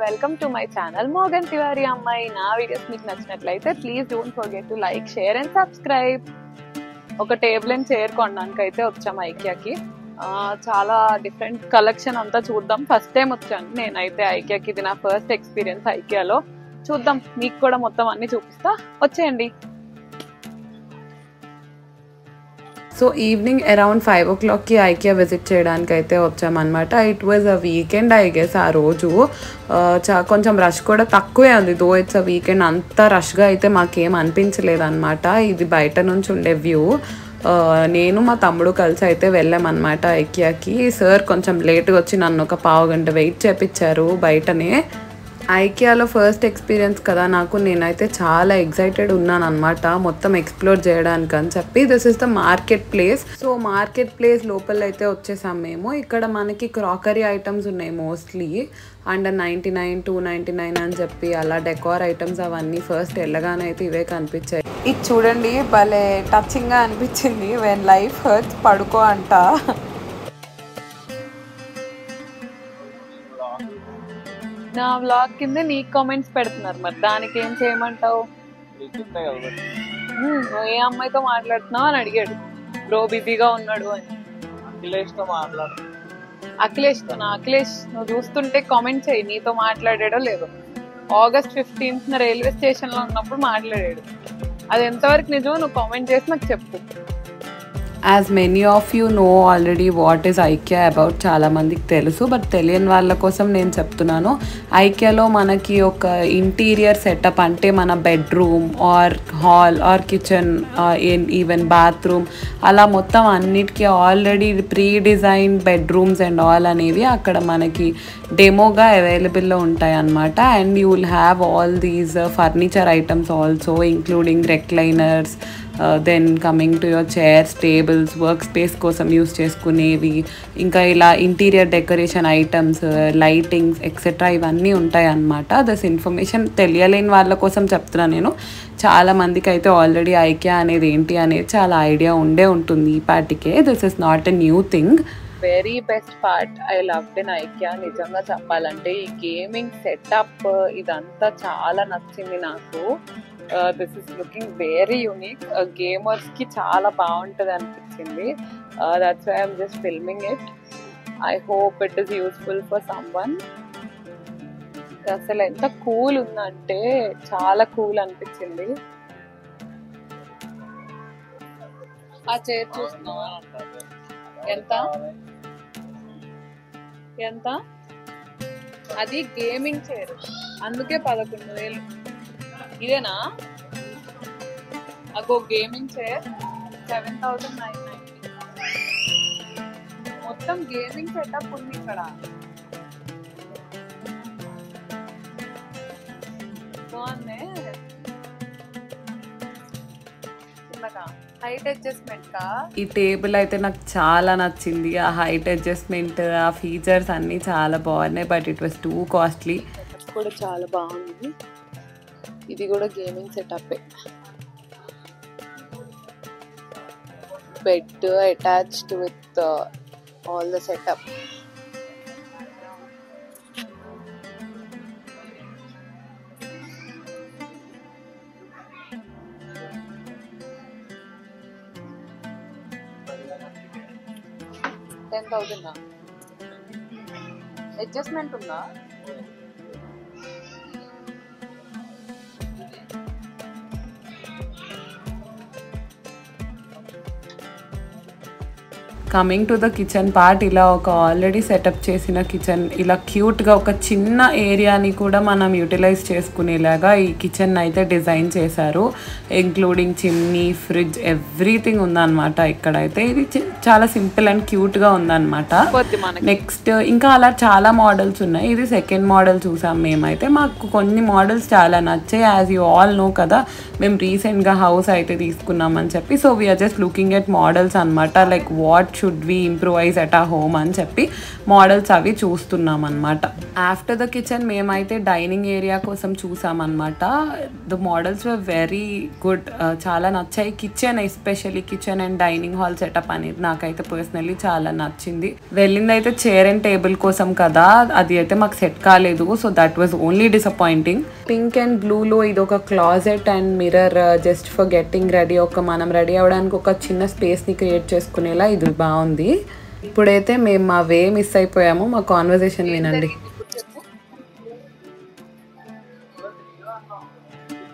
welcome to my channel Morgan Tiwari Ammai. Na videos meeku nachinatlaithe please don't forget to like, share and subscribe. Oka table and chair kondaniki aithe vacham IKEA ki. Chala different collection anta chuddam. First time vachanu nenaithe IKEA ki. Idi na first experience IKEA lo. Chuddam meeku kuda mottham anni chupista. Vacheyandi. So evening around 5 o'clockకి IKEA visit చేయడానికి అయితే వచ్చామన్నమాట. It was a weekend I guess. ఆ రోజు కొంచెం rush కూడా తక్కువే ఉంది. దో ఇట్స్ అ వీకెండ్ అంత రష్గా అయితే మాకేం అనిపించలేదు అనమాట. ఇది బయట నుంచి ఉండే వ్యూ. నేను మా తమ్ముడు కలిసి అయితే వెళ్ళామన్నమాట ఐకియాకి. సార్ కొంచెం లేట్గా వచ్చి నన్ను ఒక పావు గంట వెయిట్ చేపించారు బయటనే. ఐకియాలో ఫస్ట్ ఎక్స్పీరియన్స్ కదా నాకు. నేనైతే చాలా ఎక్సైటెడ్ ఉన్నాను అనమాట మొత్తం ఎక్స్ప్లోర్ చేయడానికి అని చెప్పి. This is the market place. So market place లోపల అయితే వచ్చేసాం మేము. ఇక్కడ మనకి క్రాకరీ ఐటమ్స్ ఉన్నాయి మోస్ట్లీ. అండ్ 99, 299 అని చెప్పి అలా డెకార్ ఐటమ్స్ అవన్నీ ఫస్ట్ వెళ్ళగానే అయితే ఇవే కనిపించాయి. ఇది చూడండి భలే టచింగ్గా అనిపించింది. వెన్ లైఫ్ హర్ట్స్ పడుకో అంట. నా వ్లాగ్ కింద నీ కామెంట్స్ పెడుతున్నారు, మరి దానికి ఏం చేయమంటావు? నువ్వు ఏ అమ్మాయితో మాట్లాడుతున్నావు అని అడిగాడు. బ్రో బిజీగా ఉన్నాడు అని. అఖిలేష్తో అఖిలేష్ నువ్వు చూస్తుంటే కామెంట్ చేయి, నీతో మాట్లాడాడో లేదో. August 15th రైల్వే స్టేషన్ లో ఉన్నప్పుడు మాట్లాడాడు. అది ఎంతవరకు నిజమో నువ్వు కామెంట్ చేసి నాకు చెప్పు. As many of you know already what is IKEA about. చాలామందికి తెలుసు, బట్ తెలియని వాళ్ళ కోసం నేను చెప్తున్నాను. ఐకియాలో మనకి ఒక ఇంటీరియర్ సెటప్ అంటే మన bedroom or hall or kitchen even bathroom అలా మొత్తం అన్నిటికీ already pre design bedrooms and all అనేవి అక్కడ మనకి డెమోగా అవైలబుల్లో ఉంటాయి అన్నమాట. And you will have all these furniture items also including recliners, then coming to your chairs, tables, work space కోసం యూస్ చేసుకునేవి, ఇంకా ఇలా interior decoration items, lightings etcetera ఇవన్నీ ఉంటాయి అన్నమాట. దిస్ ఇన్ఫర్మేషన్ తెలియలేని వాళ్ళ కోసం చెప్తున్నాను నేను. చాలా మందికి అయితే ఆల్రెడీ ఐకియా అనేది ఏంటి అనేది చాలా ఐడియా ఉండే ఉంటుంది ఈ పాటికే. This is not a new thing. Very best part I loved in IKEA నిజంగా చెప్పాలంటే ఈ గేమింగ్ సెటప్ ఇదంతా చాలా నచ్చింది నాకు. This is looking very unique. Gamers కి చాలా బాగుంటుంది అనిపించింది. That's why I'm just filming it. I hope it is useful for someone. అసలు ఎంత కూల్ ఉందంటే చాలా కూల్ అనిపించింది. ఆ చైర్ చూస్తున్నావా? ఎంత ఎంత అది గేమింగ్ చైర్, అందుకే 11,000. ఇదేనా? అగో గేమింగ్ చైర్ 7,990. మొత్తం గేమింగ్ సెటప్ ఉంది ఇక్కడ. బాగుంది. హైట్ అడ్జస్ట్మెంట్ కా ఈ టేబుల్ అయితే నాకు చాలా నచ్చింది. ఆ హైట్ అడ్జస్ట్మెంట్, ఆ ఫీచర్స్ అన్నీ చాలా బాగున్నాయి. But it was too costly. కూడా చాలా బాగుంది. ఇది కూడా gaming setup. Bed attached with all the setup. $10,000 adjustment ఉందా? Coming to the kitchen part, ఇలా ఒక ఆల్రెడీ సెటప్ చేసిన కిచెన్, ఇలా క్యూట్గా ఒక చిన్న ఏరియాని కూడా మనం యూటిలైజ్ చేసుకునేలాగా ఈ కిచెన్ అయితే డిజైన్ చేశారు. ఇంక్లూడింగ్ చిమ్నీ, ఫ్రిడ్జ్, ఎవ్రీథింగ్ ఉందన్నమాట ఇక్కడైతే. ఇది చాలా సింపుల్ అండ్ క్యూట్గా ఉందన్నమాట. నెక్స్ట్ ఇంకా అలా చాలా మోడల్స్ ఉన్నాయి. ఇది సెకండ్ మోడల్ చూసాం మేమైతే. మాకు కొన్ని మోడల్స్ చాలా నచ్చాయి. యాజ్ యూ ఆల్ నో కదా, మేము రీసెంట్గా హౌస్ అయితే తీసుకున్నామని చెప్పి. So we're just looking at models అనమాట. Like what should we improvise at a home అని చెప్పి మోడల్స్ అవి చూస్తున్నాం అనమాట. ఆఫ్టర్ ద కిచెన్ మేమైతే డైనింగ్ ఏరియా కోసం చూసామన్నమాట. The models were very good, చాలా నచ్చాయి. Kitchen especially kitchen and dining hall setup అనేది నాకైతే పర్సనల్లీ చాలా నచ్చింది. వెళ్ళింది అయితే చైర్ అండ్ టేబుల్ కోసం కదా, అది అయితే మాకు సెట్ కాలేదు. So that was only disappointing. Pink and బ్లూలో ఇది ఒక closet and mirror just for getting ready, మనం రెడీ అవ్వడానికి ఒక చిన్న స్పేస్ని క్రియేట్ చేసుకునేలా ఇది బాగుంది. ఇప్పుడైతే మేము మా వే మిస్ అయిపోయాము. మా కాన్వర్సేషన్ వినండి.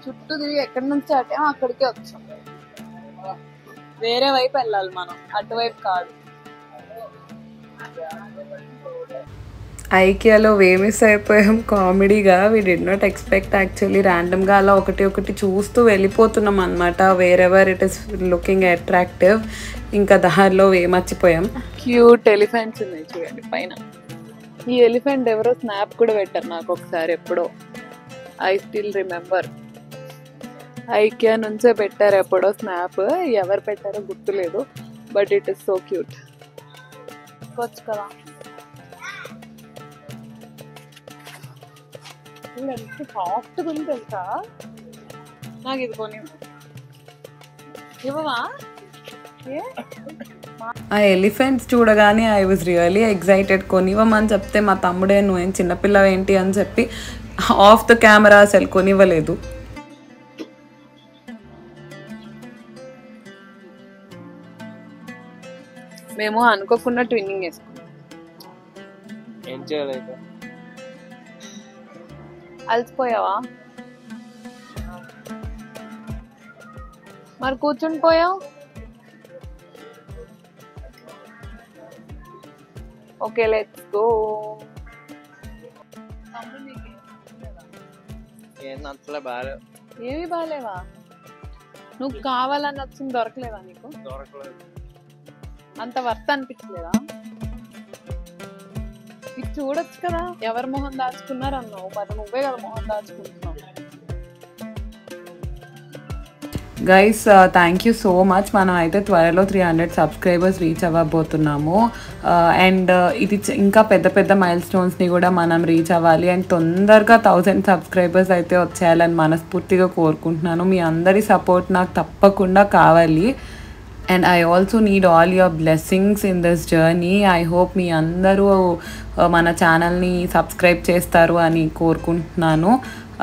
చుట్టూ తిరిగి ఎక్కడి నుంచి అక్కడికే వచ్చాం. వేరే వైపు వెళ్ళాలి మనం, అటువైపు కాదు. ఐకియాలో వే మిస్ అయిపోయాం కామెడీగా. We did not expect actually. ర్యాండమ్గా అలా ఒకటి చూస్తూ వెళ్ళిపోతున్నాం అనమాట. Wherever it is looking attractive. ఇంకా దారిలో వే మర్చిపోయాం. క్యూట్ ఎలిఫెంట్స్ ఉన్నాయి చూడండి పైన. ఈ ఎలిఫెంట్ ఎవరో స్నాప్ కూడా పెట్టారు నాకు ఒకసారి ఎప్పుడో. I still remember. ఐకియా నుంచే పెట్టారు ఎప్పుడో స్నాప్. ఎవరు పెట్టారో గుర్తులేదు, but it is so cute. వచ్చు కదా ఎంత సాఫ్ట్గా ఉంది తెలుసా. నాకు ఇది కొని ఇవ్వవా? ఆ ఎలిఫెంట్స్ చూడగానే ఐ వాజ్ రియలీ ఎక్సైటెడ్. కొనివ్వమని చెప్తే మా తమ్ముడే నువ్వేం చిన్నపిల్లవ ఏంటి అని చెప్పి ఆఫ్ ద కెమెరా అసలు కొనివ్వలేదు. మేము అనుకోకుండా ట్విన్నింగ్ వేసుకున్నాం. అలసిపోయావా? మరి కూర్చుని పోయావు. Okay let's go. ఏవి బాగాలేవా? నువ్వు కావాలని వచ్చింది దొరకలేదా నీకు? అంత వర్త్ అనిపించలేదా? ఇది చూడొచ్చు కదా. ఎవరు మొహం దాచుకున్నారు అన్నావు, మరి నువ్వే కదా మొహం దాచుకుంటున్నావు. Guys thank you so much. మనం అయితే త్వరలో 300 సబ్స్క్రైబర్స్ రీచ్ అవ్వబోతున్నాము. అండ్ ఇది ఇంకా పెద్ద పెద్ద మైల్ స్టోన్స్ని కూడా మనం రీచ్ అవ్వాలి. అండ్ తొందరగా 1000 సబ్స్క్రైబర్స్ అయితే వచ్చేయాలని మనస్ఫూర్తిగా కోరుకుంటున్నాను. మీ అందరి సపోర్ట్ నాకు తప్పకుండా కావాలి. And I also need all your blessings in this journey. I hope మీ అందరూ మన ఛానల్ని సబ్స్క్రైబ్ చేస్తారు అని కోరుకుంటున్నాను.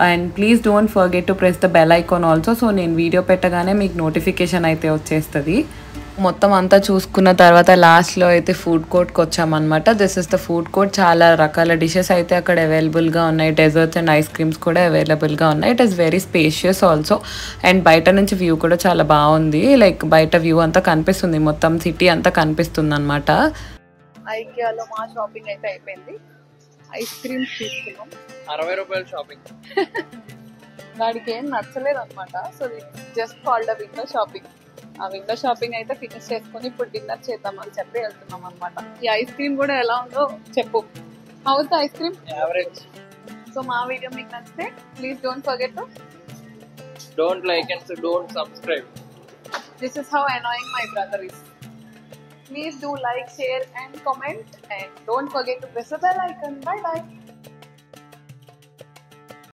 And please don't forget to press the bell icon also. So నేను వీడియో పెట్టగానే మీకు నోటిఫికేషన్ అయితే వచ్చేస్తుంది. మొత్తం అంతా చూసుకున్న తర్వాత లాస్ట్లో అయితే ఫుడ్ కోర్ట్కి వచ్చామన్నమాట. This is the food court. చాలా రకాల డిషెస్ అయితే అక్కడ అవైలబుల్గా ఉన్నాయి. డెజర్ట్స్ అండ్ ఐస్ క్రీమ్స్ కూడా అవైలబుల్గా ఉన్నాయి. It is very spacious also. And బయట నుంచి వ్యూ కూడా చాలా బాగుంది. లైక్ బయట వ్యూ అంతా కనిపిస్తుంది, మొత్తం సిటీ అంతా కనిపిస్తుంది అనమాట. ఐకియాలో మా షాపింగ్ అయితే అయిపోయింది. ఐస్ క్రీమ్స్ తీసుకున్నాం. 60 రూపాయలు షాపింగ్. వాడికి ఏం నచ్చలేదు అనమాట. So just called a window shopping. ఆ విండో షాపింగ్ అయితే ఫినిష్ చేసుకుని ఇప్పుడు డిన్నర్ చేద్దామని చెప్పి వెళ్తున్నాం అనమాట. ఈ ఐస్ క్రీమ్ కూడా ఎలా ఉందో చెప్పు. How is the ice cream? Average. So మా వీడియో మీకు నచ్చితే please don't forget to don't like and don't subscribe. This is how annoying my brother is. Please do like, share and comment, and don't forget to press the bell icon. Bye bye.